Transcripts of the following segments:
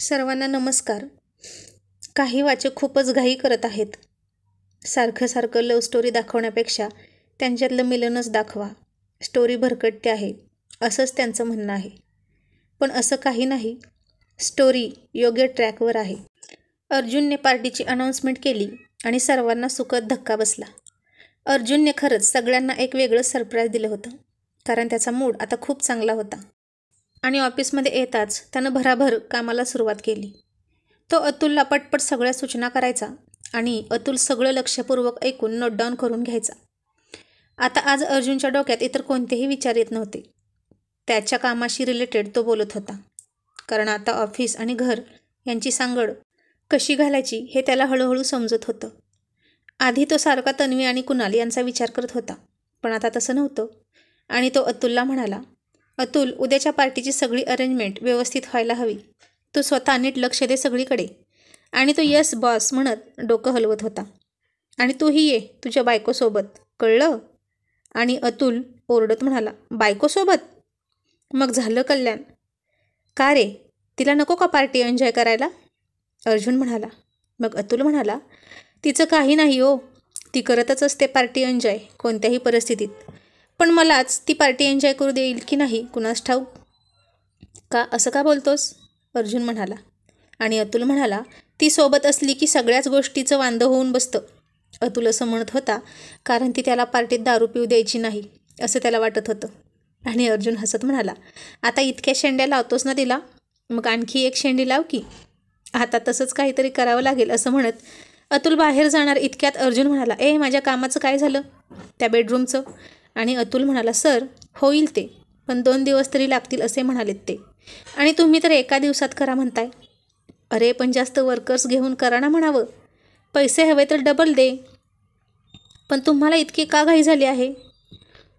सर्वांना नमस्कार. काही वाचक खूपच घाई करत आहेत. सारखं लव्ह स्टोरी दाखवण्यापेक्षा त्यांच्यातलं मिलनच दाखवा. स्टोरी भरकटते आहे असंच त्यांचं म्हणणं आहे. पण असं काही नाही. स्टोरी योग्य ट्रॅकवर आहे. अर्जुनने पार्टीची अनाऊन्समेंट केली आणि सर्वांना सुखद धक्का बसला. अर्जुनने खरंच सगळ्यांना एक वेगळं सरप्राईज दिलं होतं, कारण त्याचा मूड आता खूप चांगला होता. आणि ऑफिसमध्ये येताच त्यानं भराभर कामाला सुरुवात केली. तो अतुलला पटपट सगळ्या सूचना करायचा आणि अतुल सगळं लक्षपूर्वक ऐकून नोट डाऊन करून घ्यायचा. आता आज अर्जुनच्या डोक्यात इतर कोणतेही विचार येत नव्हते. त्याच्या कामाशी रिलेटेड तो बोलत होता, कारण आता ऑफिस आणि घर यांची सांगड कशी घालायची हे त्याला हळूहळू समजत होतं. आधी तो सारखा तन्वी आणि कुणाल यांचा विचार करत होता, पण आता तसं नव्हतं. आणि तो अतुलला म्हणाला, अतुल, उद्याच्या पार्टीची सगळी अरेंजमेंट व्यवस्थित व्हायला हवी. तू स्वतः नीट लक्ष दे सगळीकडे. आणि तो यस बॉस म्हणत डोकं हलवत होता. आणि तूही ये तुझ्या बायकोसोबत, कळलं? आणि अतुल ओरडत म्हणाला, बायकोसोबत? मग झालं कल्याण. का रे, तिला नको का पार्टी एन्जॉय करायला? अर्जुन म्हणाला. मग अतुल म्हणाला, तिचं काही नाही हो, ती करतच असते पार्टी एन्जॉय कोणत्याही परिस्थितीत. पण मलाच ती पार्टी एन्जॉय करू देईल की नाही कुणास ठाऊक. का असं का बोलतोस? अर्जुन म्हणाला. आणि अतुल म्हणाला, ती सोबत असली की सगळ्याच गोष्टीचं वांदं होऊन बसतं. अतुल असं म्हणत होता कारण ती त्याला पार्टीत दारू पिऊ द्यायची नाही असं त्याला वाटत होतं. आणि अर्जुन हसत म्हणाला, आता इतक्या शेंड्या लावतोस ना तिला, मग आणखी एक शेंडी लाव की. आता तसंच काहीतरी करावं लागेल असं म्हणत अतुल बाहेर जाणार इतक्यात अर्जुन म्हणाला, माझ्या कामाचं काय झालं, त्या बेडरूमचं? आणि अतुल म्हणाला, सर होईल ते, पण 2 दिवस तरी लागतील असे म्हणालेत ते. आणि तुम्ही तर एका दिवसात करा म्हणताय. अरे पण जास्त वर्कर्स घेऊन करा ना म्हणावं. पैसे हवे तर डबल दे. पण तुम्हाला इतकी का घाई झाली आहे?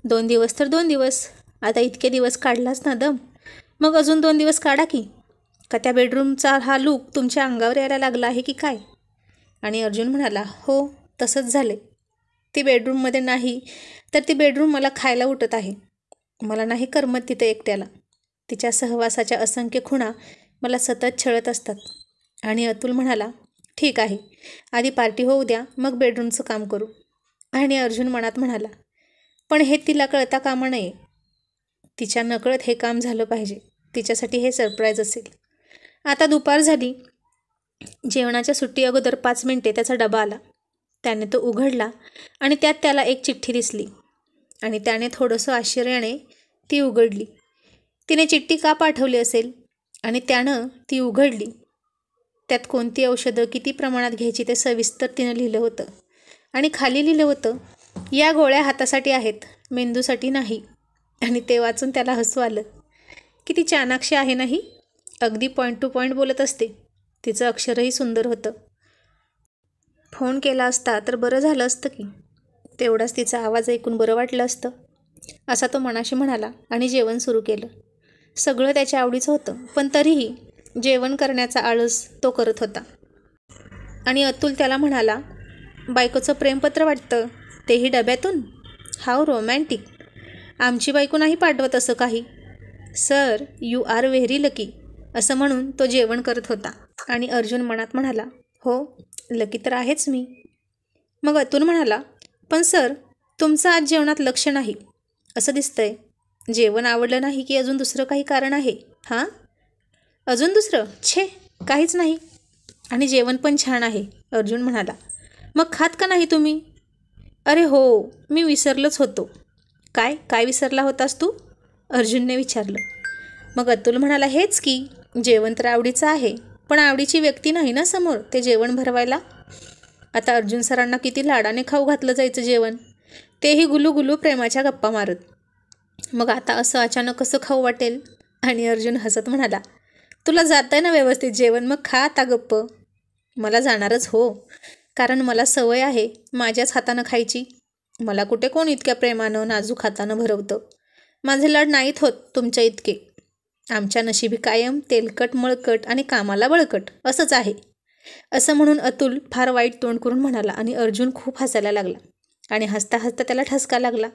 2 दिवस तर 2 दिवस. आता इतके दिवस काढलाच ना दम, मग अजून 2 दिवस काढा की. का त्या बेडरूमचा हा लूक तुमच्या अंगावर यायला लागला आहे की काय? आणि अर्जुन म्हणाला, हो तसंच झाले. ती बेडरूममध्ये नाही तर ती बेडरूम मला खायला उठत आहे. मला नाही करमत तिथे एकट्याला. तिच्या सहवासाच्या असंख्य खुणा मला सतत छळत असतात. आणि अतुल म्हणाला, ठीक आहे, आधी पार्टी होऊ द्या, मग बेडरूमचं काम करू. आणि अर्जुन मनात म्हणाला, पण हे तिला कळता कामा नये. तिच्या नकळत हे काम झालं पाहिजे. तिच्यासाठी हे सरप्राईज असेल. आता दुपार झाली. जेवणाच्या सुट्टी अगोदर 5 मिनिटे त्याचा डबा आला. त्याने तो उघडला आणि त्यात त्याला एक चिठ्ठी दिसली. आणि त्याने थोडंसं आश्चर्याने ती उघडली. तिने चिठ्ठी का पाठवली असेल? आणि त्यानं ती उघडली. त्यात कोणती औषधं किती प्रमाणात घ्यायची ते सविस्तर तिनं लिहिलं होतं. आणि खाली लिहिलं होतं, या गोळ्या हातासाठी आहेत, मेंदूसाठी नाही. आणि ते वाचून त्याला हसू आलं. किती चाणाक्ष आहे नाही, अगदी पॉईंट टू पॉईंट बोलत असते. तिचं अक्षरही सुंदर होतं. फोन केला असता तर बरं झालं असतं की. तेवढाच तिचा आवाज ऐकून बरं वाटलं असतं, असा तो मनाशी म्हणाला. आणि जेवण सुरू केलं. सगळं त्याच्या आवडीचं होतं, पण तरीही जेवण करण्याचा आळस तो करत होता. आणि अतुल त्याला म्हणाला, बायकोचं प्रेमपत्र वाटतं, तेही डब्यातून? How romantic. आमची बायको नाही पाठवत असं काही. Sir you are very lucky, असं म्हणून तो जेवण करत होता. आणि अर्जुन मनात म्हणाला, हो लकी तर आहेच मी. मग अतुल म्हणाला, पण सर तुमचं आज जेवणात लक्ष नाही असं दिसतंय. जेवण आवडलं नाही की अजून दुसरं काही कारण आहे? हां, अजून दुसरं? छे, काहीच नाही. आणि जेवण पण छान आहे, अर्जुन म्हणाला. मग खात का नाही तुम्ही? अरे हो, मी विसरलोच होतो. काय विसरला होतास तू? अर्जुनने विचारलं. मग अतुल म्हणाला, हेच की, जेवण तर आवडीचं आहे, पण आवडीची व्यक्ती नाही ना समोर ते जेवण भरवायला. आता अर्जुन सरांना किती लाडाने खाऊ घातलं जायचं जेवण, तेही गुलू प्रेमाच्या गप्पा मारत. मग आता असं अचानक कसं खाऊ वाटेल? आणि अर्जुन हसत म्हणाला, तुला जातंय ना व्यवस्थित जेवण, मग खा आता गप्प. मला जाणारच हो, कारण मला सवय आहे माझ्याच हातानं खायची. मला कुठे कोण इतक्या प्रेमानं नाजूक हातानं भरवतं. माझे लाड नाहीत होत तुमच्या इतके. आमच्या नशिबी कायम तेलकट मळकट आणि कामाला बळकट असंच आहे. असं म्हणून अतुल फार वाईट तोंड करून म्हणाला. आणि अर्जुन खूप हसायला लागला. आणि हसता हसता त्याला ठसका लागला.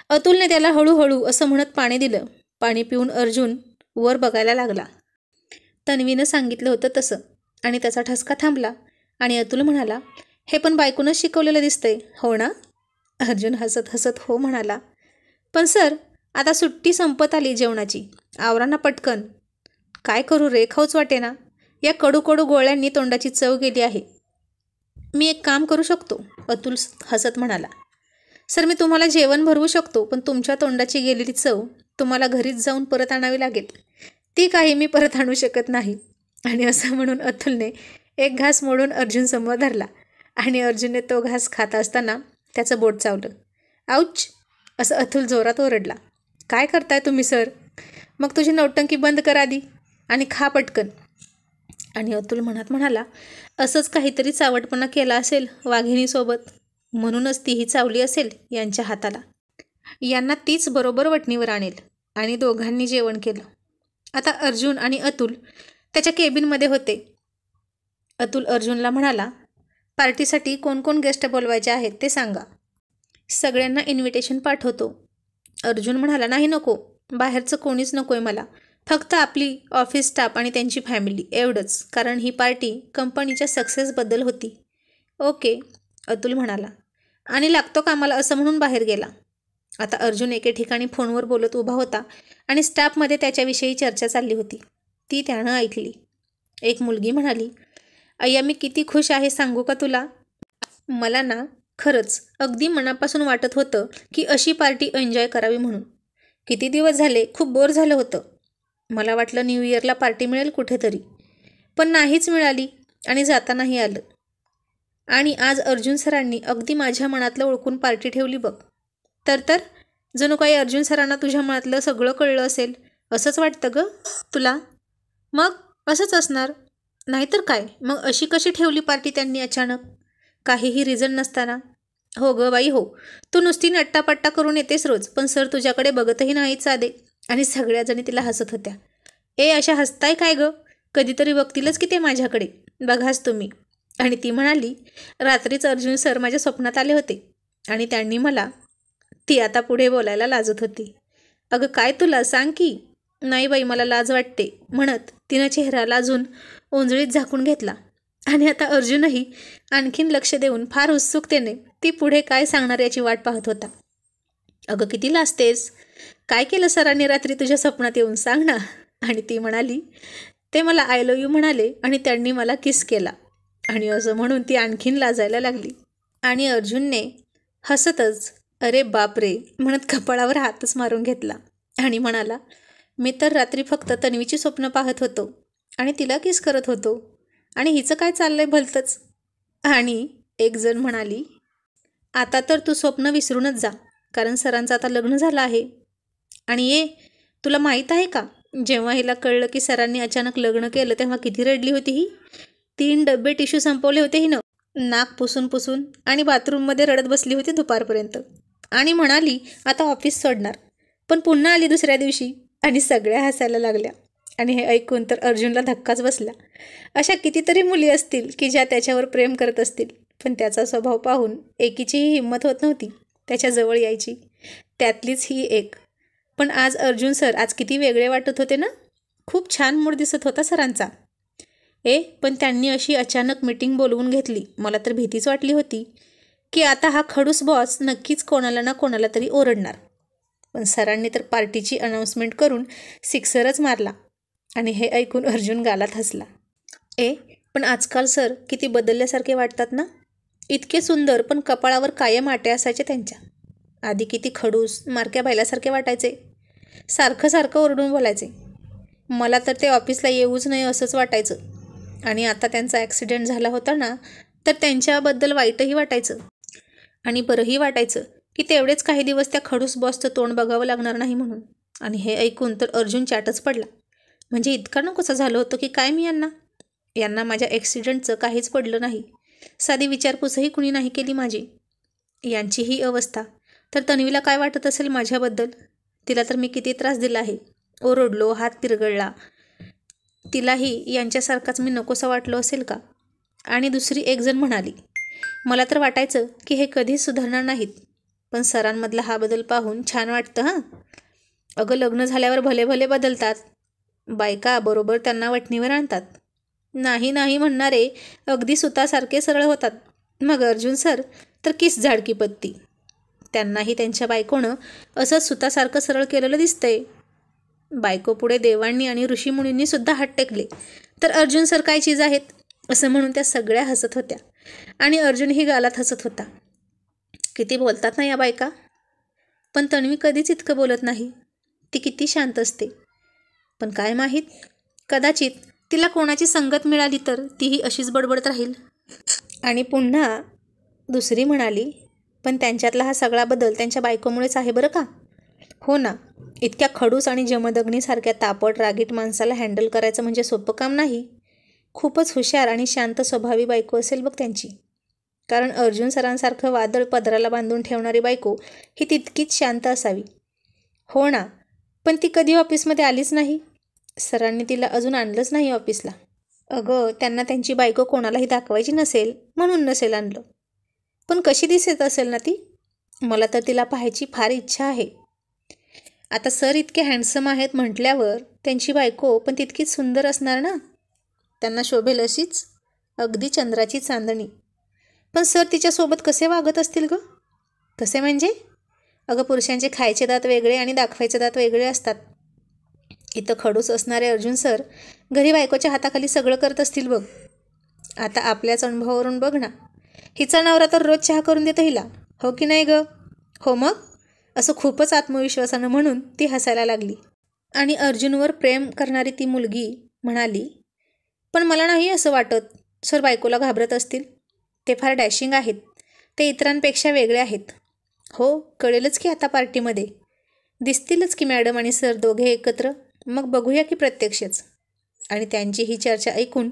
अतुलने त्याला हळूहळू असं म्हणत पाणी दिलं. पाणी पिऊन अर्जुन वर बघायला लागला. तन्वीनं सांगितलं होतं तसं. आणि त्याचा ठसका थांबला आणि अतुल म्हणाला, हे पण बायकोनंच शिकवलेलं दिसतंय, हो ना? अर्जुन हसत हसत हो म्हणाला. पण सर, आता सुट्टी संपत आली जेवणाची, आवरा ना पटकन. काय करू रे, खाऊच वाटे ना. या कडू कडू गोळ्यांनी तोंडाची चव गेली आहे. मी एक काम करू शकतो, अतुल हसत म्हणाला. सर, मी तुम्हाला जेवण भरवू शकतो, पण तुमच्या तोंडाची गेलेली चव तुम्हाला घरीच जाऊन परत आणावी लागेल. ती काही मी परत आणू शकत नाही. आणि असं म्हणून अतुलने एक घास मोडून अर्जुनसमोर धरला आणि अर्जुनने तो घास खात असताना त्याचं बोट चावलं. आऊच, असं अतुल जोरात ओरडला. काय करताय तुम्ही सर? मग तुझी नौटंकी बंद कर आधी आणि खा पटकन. आणि अतुल मनात म्हणाला, असंच काहीतरी चावटपणा केला असेल वाघिणीसोबत, म्हणूनच तीही चावली असेल यांच्या हाताला. यांना तीच बरोबर वटणीवर आणेल. आणि दोघांनी जेवण केलं. आता अर्जुन आणि अतुल त्याच्या केबिनमध्ये होते. अतुल अर्जुनला म्हणाला, पार्टीसाठी कोण कोण गेस्ट बोलवायचे आहेत ते सांगा. सगळ्यांना इन्व्हिटेशन पाठवतो. अर्जुन म्हणाला, नाही नको, बाहेरचं कोणीच नको आहे मला. फक्त आपली ऑफिस स्टाफ आणि त्यांची फॅमिली एवढंच, कारण ही पार्टी कंपनीच्या सक्सेसबद्दल होती. ओके, अतुल म्हणाला आणि लागतो कामाला असं म्हणून बाहेर गेला. आता अर्जुन एके ठिकाणी फोनवर बोलत उभा होता आणि स्टाफमध्ये त्याच्याविषयी चर्चा चालली होती. ती त्यानं ऐकली. एक मुलगी म्हणाली, अय्या मी किती खुश आहे सांगू का तुला. मला ना खरंच अगदी मनापासून वाटत होतं की अशी पार्टी एन्जॉय करावी म्हणून. किती दिवस झाले खूप बोर झालं होतं. मला वाटलं न्यू इयरला पार्टी मिळेल कुठेतरी, पण नाहीच मिळाली आणि जातानाही आलं. आणि आज अर्जुन सरांनी अगदी माझ्या मनातलं ओळखून पार्टी ठेवली बघ. तर जणू काही अर्जुन सरांना तुझ्या मनातलं सगळं कळलं असेल असंच वाटतं ग तुला. मग असंच असणार, नाहीतर काय. मग अशी कशी ठेवली पार्टी त्यांनी अचानक, काहीही रिझन नसताना. हो ग बाई हो, तू नुसती नट्टापट्टा करून येतेस रोज, पण सर तुझ्याकडे बघतही नाहीत साधे. आणि सगळ्याजणी तिला हसत होत्या. ए अशा हसताय काय ग, कधीतरी बघतीलच की ते माझ्याकडे, बघाच तुम्ही. आणि ती म्हणाली, रात्रीच अर्जुन सर माझ्या स्वप्नात आले होते आणि त्यांनी मला. ती आता पुढे बोलायला लाजत होती. अगं काय तुला सांग की. नाही बाई मला लाज वाटते म्हणत तिनं चेहरा लाजून ओंजळीत झाकून घेतला. आणि आता अर्जुनही आणखीन लक्ष देऊन फार उत्सुकतेने ती पुढे काय सांगणार याची वाट पाहत होता. अगं किती लाजतेस, काय केलं सरांनी रात्री तुझ्या स्वप्नात येऊन सांग ना. आणि ती म्हणाली, ते मला आय लव्ह यू म्हणाले आणि त्यांनी मला किस केला. आणि असं म्हणून ती आणखीन लाजायला लागली. आणि अर्जुनने हसतच अरे बापरे म्हणत कपाळावर हातच मारून घेतला आणि म्हणाला, मी तर रात्री फक्त तन्वीची स्वप्न पाहत होतो आणि तिला किस करत होतो, आणि हिचं काय चाललंय भलतंच. आणि एक जण म्हणाली, आता तर तू स्वप्न विसरूनच जा, कारण सरांचं आता लग्न झालं आहे. आणि ये, तुला माहीत आहे का, जेव्हा हिला कळलं की सरांनी अचानक लग्न केलं तेव्हा किती रडली होती ही. 3 डब्बे टिश्यू संपवले होते हिनं, नाक पुसून पुसून, आणि बाथरूममध्ये रडत बसली होती दुपारपर्यंत. आणि म्हणाली आता ऑफिस सोडणार, पण पुन्हा आली दुसऱ्या दिवशी. आणि सगळ्या हसायला लागल्या. आणि हे ऐकून तर अर्जुनला धक्काच बसला. अशा कितीतरी मुली असतील की ज्या त्याच्यावर प्रेम करत असतील, पण त्याचा स्वभाव पाहून एकीचीही हिंमत होत नव्हती त्याच्याजवळ यायची. त्यातलीच ही एक. पण आज अर्जुन सर आज किती वेगळे वाटत होते ना. खूप छान मूड दिसत होता सरांचा. पण त्यांनी अशी अचानक मीटिंग बोलवून घेतली. मला तर भीतीच वाटली होती की आता हा खडूस बॉस नक्कीच कोणाला ना कोणाला तरी ओरडणार. पण सरांनी तर पार्टीची अनाऊन्समेंट करून सिक्सरच मारला. आणि हे ऐकून अर्जुन गालात हसला. पण आजकाल सर किती बदलल्यासारखे वाटतात ना. इतके सुंदर, पण कपाळावर कायम आटे असायचे त्यांच्या. आधी किती खडूस मारक्या बायल्यासारखे वाटायचे, सारखं सारखं ओरडून बोलायचे. मला तर ते ऑफिसला येऊच नाही असंच वाटायचं. आणि आता त्यांचा ॲक्सिडेंट झाला होता ना, तर त्यांच्याबद्दल वाईटही वाटायचं आणि बरंही वाटायचं की तेवढेच काही दिवस त्या खडूस बॉसचं तोंड बघावं लागणार नाही म्हणून. आणि हे ऐकून तर अर्जुन चाटच पडला. म्हणजे इतका नकोसा झालं होतं की काय मी यांना माझ्या ॲक्सिडेंटचं काहीच पडलं नाही. साधी विचारपूसही कुणी नाही केली माझी. यांची ही अवस्था, तर तन्वीला काय वाटत असेल माझ्याबद्दल. तिला तर मी किती त्रास दिला आहे, ओरडलो, हात पिरगळला. तिलाही यांच्यासारखाच मी नकोसा वाटलो असेल का. आणि दुसरी एक जण म्हणाली, मला तर वाटायचं की हे कधीच सुधारणार नाहीत, पण सरांमधला हा बदल पाहून छान वाटतं हां. अगं लग्न झाल्यावर भले भले बदलतात, बायका बरोबर त्यांना वठणीवर आणतात. नाही नाही म्हणणारे अगदी सुतासारखे सरळ होतात. मग अर्जुन सर तर किस झाडकी पत्ती. त्यांनाही त्यांच्या बायकोनं असंच सुतासारखं सरळ केलेलं दिसतंय. बायकोपुढे देवांनी आणि ऋषीमुनींनी सुद्धा हात टेकले तर अर्जुन सर काय चीज आहेत असं म्हणून त्या सगळ्या हसत होत्या. आणि अर्जुनही गालात हसत होता. किती बोलतात ना या बायका. पण तन्वी कधीच इतकं बोलत नाही. ती किती शांत असते. पण काय माहीत, कदाचित तिला कोणाची संगत मिळाली तर तीही अशीच बडबडत राहील. आणि पुन्हा दुसरी म्हणाली, पण त्यांच्यातला हा सगळा बदल त्यांच्या बायकोमुळेच आहे बरं का. हो ना, इतक्या खडूस आणि जमदग्नीसारख्या तापट रागीट माणसाला हँडल करायचं म्हणजे सोपं काम नाही. खूपच हुशार आणि शांत स्वभावी बायको असेल बघ त्यांची. कारण अर्जुन सरांसारखं वादळ पदराला बांधून ठेवणारी बायको ही तितकीच शांत असावी. हो ना, पण ती कधी ऑफिसमध्ये आलीच नाही. सरांनी तिला अजून आणलंच नाही ऑफिसला. अगं, त्यांना त्यांची बायको कोणालाही दाखवायची नसेल म्हणून नसेल आणलं. पण कशी दिसत असेल ना ती. मला तर तिला पाहायची फार इच्छा आहे. आता सर इतके हँडसम आहेत म्हटल्यावर त्यांची बायको पण तितकीच सुंदर असणार ना. त्यांना शोभेल अशीच, अगदी चंद्राची चांदणी. पण सर तिच्यासोबत कसे वागत असतील गं. कसे म्हणजे? अगं, पुरुषांचे खायचे दात वेगळे आणि दाखवायचे दात वेगळे असतात. इथं खडूस असणारे अर्जुन सर घरी बायकोच्या हाताखाली सगळं करत असतील बघ. आता आपल्याच अनुभवावरून बघ ना. हिचा नवरा तर रोज चहा करून देतो हिला, हो की नाही गं. हो मग, असं खूपच आत्मविश्वासानं म्हणून ती हसायला लागली. आणि अर्जुनवर प्रेम करणारी ती मुलगी म्हणाली, पण मला नाही असं वाटत सर बायकोला घाबरत असतील. ते फार डॅशिंग आहेत. ते इतरांपेक्षा वेगळे आहेत. हो, कळेलच की आता पार्टीमध्ये. दिसतीलच की मॅडम आणि सर दोघे एकत्र. मग बघूया की प्रत्यक्षच. आणि त्यांची ही चर्चा ऐकून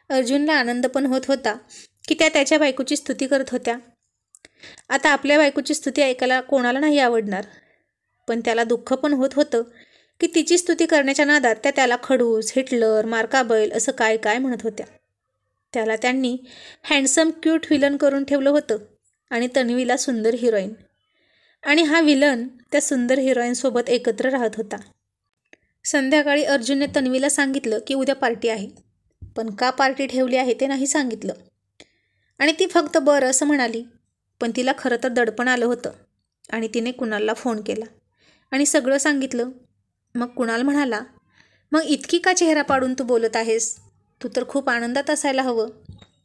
अर्जुनला आनंद पण होत होता की त्या त्याच्या बायकोची स्तुती करत होत्या. आता आपल्या बायकोची स्तुती ऐकायला कोणाला नाही आवडणार. पण त्याला दुःख पण होत होतं की तिची स्तुती करण्याच्या नादात त्या त्याला खडूस, हिटलर, मार्काबैल असं काय काय म्हणत होत्या. त्याला त्यांनी हँडसम क्यूट विलन करून ठेवलं होतं आणि तन्वीला सुंदर हिरोईन. आणि हा विलन त्या सुंदर हिरोईनसोबत एकत्र राहत होता. संध्याकाळी अर्जुनने तन्वीला सांगितलं की उद्या पार्टी आहे. पण का पार्टी ठेवली आहे ते नाही सांगितलं. आणि ती फक्त बरं असं म्हणाली. पण तिला खरं तर दडपण आलं होतं आणि तिने कुणालला फोन केला आणि सगळं सांगितलं. मग कुणाल म्हणाला, मग इतकी का चेहरा पाडून तू बोलत आहेस. तू तर खूप आनंदात असायला हवं.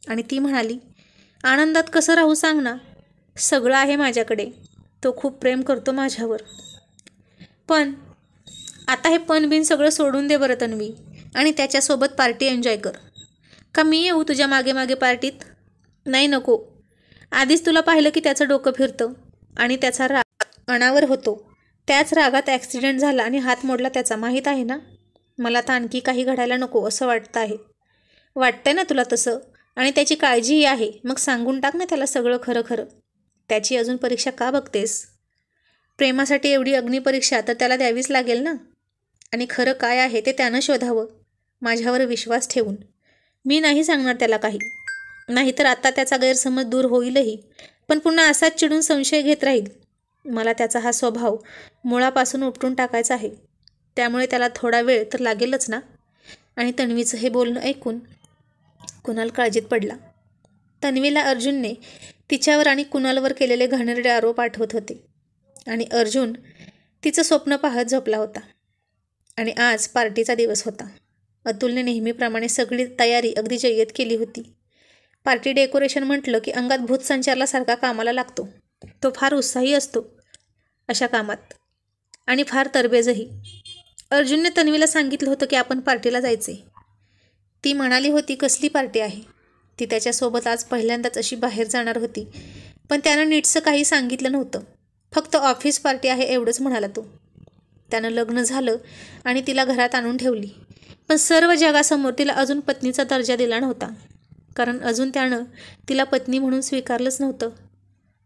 आणि ती म्हणाली, आनंदात कसं राहू सांग ना. सगळं आहे माझ्याकडे. तो खूप प्रेम करतो माझ्यावर. पण आता हे पण सगळं सोडून दे बरं तन्वी आणि त्याच्यासोबत पार्टी एन्जॉय कर. का मी येऊ तुझ्या मागे मागे पार्टीत. नाही, नको. आधीच तुला पाहिलं की त्याचं डोकं फिरतं आणि त्याचा राग अनावर होतो. त्याच रागात ॲक्सिडेंट झाला आणि हात मोडला त्याचा, माहीत आहे ना. मला तर आणखी काही घडायला नको असं वाटतं आहे. वाटतंय ना तुला तसं. आणि त्याची काळजीही आहे. मग सांगून टाक ना त्याला सगळं खरं खरं. त्याची अजून परीक्षा का बघतेस. प्रेमासाठी एवढी अग्निपरीक्षा तर त्याला द्यावीच लागेल ना. आणि खरं काय आहे ते त्यानं शोधावं, माझ्यावर विश्वास ठेवून. मी नाही सांगणार त्याला काही. नाहीतर आता त्याचा गैरसमज दूर होईलही, पण पुन्हा असाच चिडून संशय घेत राहील. मला त्याचा हा स्वभाव मुळापासून उपटून टाकायचा आहे. त्यामुळे त्याला थोडा वेळ तर लागेलच ना. आणि तन्वीचं हे बोलणं ऐकून कुणाल काळजीत पडला. तन्वीला अर्जुनने तिच्यावर आणि कुणालवर केलेले घाणेरडे आरोप आठवत होते. आणि अर्जुन तिचं स्वप्न पाहत झोपला होता. आणि आज पार्टीचा दिवस होता. अतुलने नेहमीप्रमाणे सगळी तयारी अगदी जय्यत केली होती. पार्टी डेकोरेशन म्हटलं की अंगात भूत संचारल्यासारखा कामाला लागतो. तो फार उत्साही असतो अशा कामात आणि फार तरबेजही. अर्जुनने तन्वीला सांगितलं होतं की आपण पार्टीला जायचे. ती म्हणाली होती कसली पार्टी आहे. ती त्याच्यासोबत आज पहिल्यांदाच अशी बाहेर जाणार होती. पण त्यानं नीटसं काही सांगितलं नव्हतं. फक्त ऑफिस पार्टी आहे एवढंच म्हणाला तो. त्यानं लग्न झालं आणि तिला घरात आणून ठेवली. पण सर्व जगासमोर तिला अजून पत्नीचा दर्जा दिला नव्हता. कारण अजून त्यानं तिला पत्नी म्हणून स्वीकारलंच नव्हतं.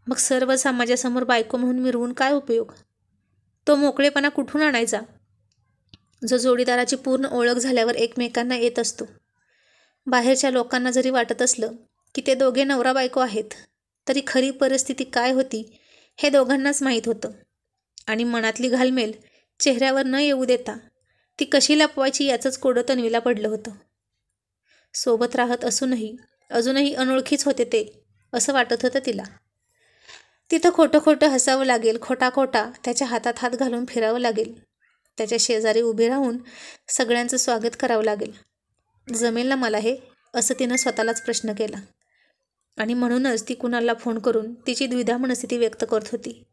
मग सर्व समाजासमोर बायको म्हणून मिरवून काय उपयोग. तो मोकळेपणा कुठून आणायचा जो जोडीदाराची पूर्ण ओळख झाल्यावर एकमेकांना येत असतो. बाहेरच्या लोकांना जरी वाटत असलं की ते दोघे नवरा बायको आहेत, तरी खरी परिस्थिती काय होती हे दोघांनाच माहीत होतं. आणि मनातली घालमेल चेहऱ्यावर न येऊ देता ती कशी लपवायची याचंच कोडं तन्वीला पडलं होतं. सोबत राहत असूनही अजूनही अनोळखीच होते ते असं वाटत होतं तिला. तिथं खोटं खोटं हसावं लागेल, खोटा खोटा त्याच्या हातात हात घालून फिरावं लागेल, त्याच्या शेजारी उभे राहून सगळ्यांचं स्वागत करावं लागेल. जमेल ना मला हे, असं तिनं स्वतःलाच प्रश्न केला. आणि म्हणूनच ती कुणाला फोन करून तिची द्विधा मनस्थिती व्यक्त करत होती.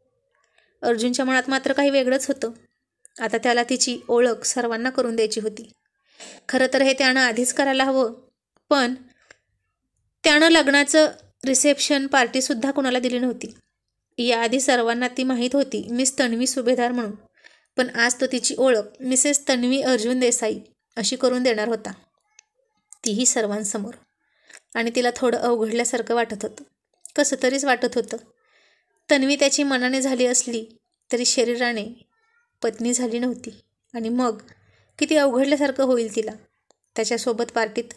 अर्जुनच्या मनात मात्र काही वेगळंच होतं. आता त्याला तिची ओळख सर्वांना करून द्यायची होती. खरं तर हे त्यानं आधीच करायला हवं, पण त्यानं लग्नाचं रिसेप्शन पार्टीसुद्धा कुणाला दिली नव्हती. याआधी सर्वांना ती माहीत होती मिस तन्वी सुभेदार म्हणून, पण आज तो तिची ओळख मिसेस तन्वी अर्जुन देसाई अशी करून देणार होता, तीही सर्वांसमोर. आणि तिला थोडं अवघडल्यासारखं वाटत होतं, कसं तरीच वाटत होतं. तन्वी त्याची मनाने झाली असली तरी शरीराने पत्नी झाली नव्हती. आणि मग किती अवघडल्यासारखं होईल तिला त्याच्यासोबत पार्टीत.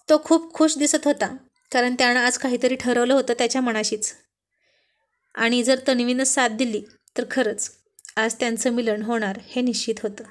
तो खूप खुश दिसत होता, कारण त्यानं आज काहीतरी ठरवलं होतं त्याच्या मनाशीच. आणि जर तन्वीनं साथ दिली तर खरंच आज त्यांचं मिलन होणार हे निश्चित होतं.